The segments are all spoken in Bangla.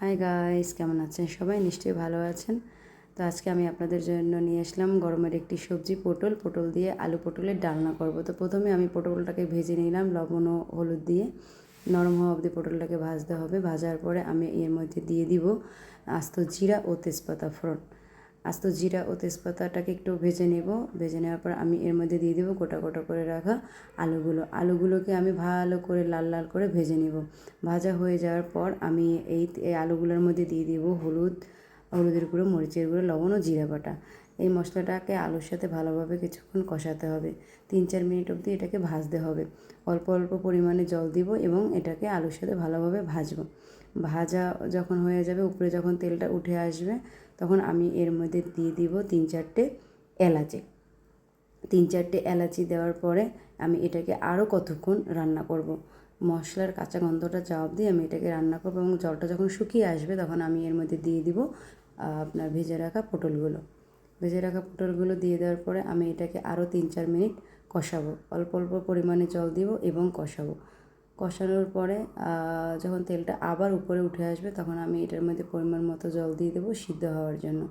হাই গাইস, কেমন আছেন সবাই? নিশ্চয়ই ভালো আছেন। তো আজকে আমি আপনাদের জন্য নিয়ে আসলাম গরমের একটি সবজি পটল দিয়ে আলু পটলের ডালনা করব। তো প্রথমে আমি পটলটাকে ভেজে নিলাম লবণ ও হলুদ দিয়ে। নরম হওয়া অবধি পটলটাকে ভাজতে হবে। ভাজার পরে আমি এর মধ্যে দিয়ে দিব আস্ত জিরা ও তেজপাতা ফোড়ন। আস্ত জিরা ও তেজপাতাটাকে একটু ভেজে নেব। ভেজে নেওয়ার পর আমি এর মধ্যে দিয়ে দেবো গোটা গোটা করে রাখা আলুগুলোকে আমি ভালো করে লাল লাল করে ভেজে নেব। ভাজা হয়ে যাওয়ার পর আমি এই আলুগুলোর মধ্যে দিয়ে দেবো হলুদের গুঁড়ো, মরিচের গুঁড়ো, লবণ ও জিরা বাটা। এই মশলাটাকে আলুর সাথে ভালোভাবে কিছুক্ষণ কষাতে হবে। 3-4 মিনিট অবধি এটাকে ভাজতে হবে। অল্প অল্প পরিমাণে জল দিব এবং এটাকে আলুর সাথে ভালোভাবে ভাজবো। ভাজা যখন হয়ে যাবে, উপরে যখন তেলটা উঠে আসবে, তখন আমি এর মধ্যে দিয়ে দিব 3-4টে এলাচি। 3-4টে এলাচি দেওয়ার পরে আমি এটাকে আরও কতক্ষণ রান্না করব। মশলার কাঁচা গন্ধটা যাওয়া অবধি আমি এটাকে রান্না করব এবং জলটা যখন শুকিয়ে আসবে তখন আমি এর মধ্যে দিয়ে দিব আপনার ভেজে রাখা পটলগুলো দিয়ে দেওয়ার পরে আমি এটাকে আরও 3-4 মিনিট কষাবো। অল্প অল্প পরিমাণে জল দিব এবং কষাবো। কষানোর পরে যখন তেলটা আবার উপরে উঠে আসবে তখন আমি এটার মধ্যে পরিমাণ মতো জল দিয়ে দেবো সিদ্ধ হওয়ার জন্য।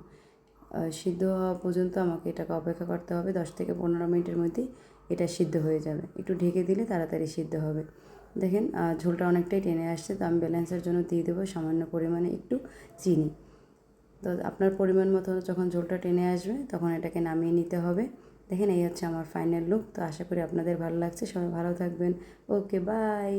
সিদ্ধ হওয়া পর্যন্ত আমাকে এটাকে অপেক্ষা করতে হবে। 10-15 মিনিটের মধ্যেই এটা সিদ্ধ হয়ে যাবে। একটু ঢেকে দিলে তাড়াতাড়ি সিদ্ধ হবে। দেখেন ঝোলটা অনেকটাই টেনে আসছে, তো আমি ব্যালেন্সের জন্য দিয়ে দেবো সামান্য পরিমাণে একটু চিনি। তো আপনার পরিমাণ মতো যখন ঝোলটা টেনে আসবে তখন এটাকে নামিয়ে নিতে হবে। দেখেন এই হচ্ছে আমার ফাইনাল লুক। তো আশা করি আপনাদের ভালো লাগছে। সবাই ভালো থাকবেন। ওকে, বাই।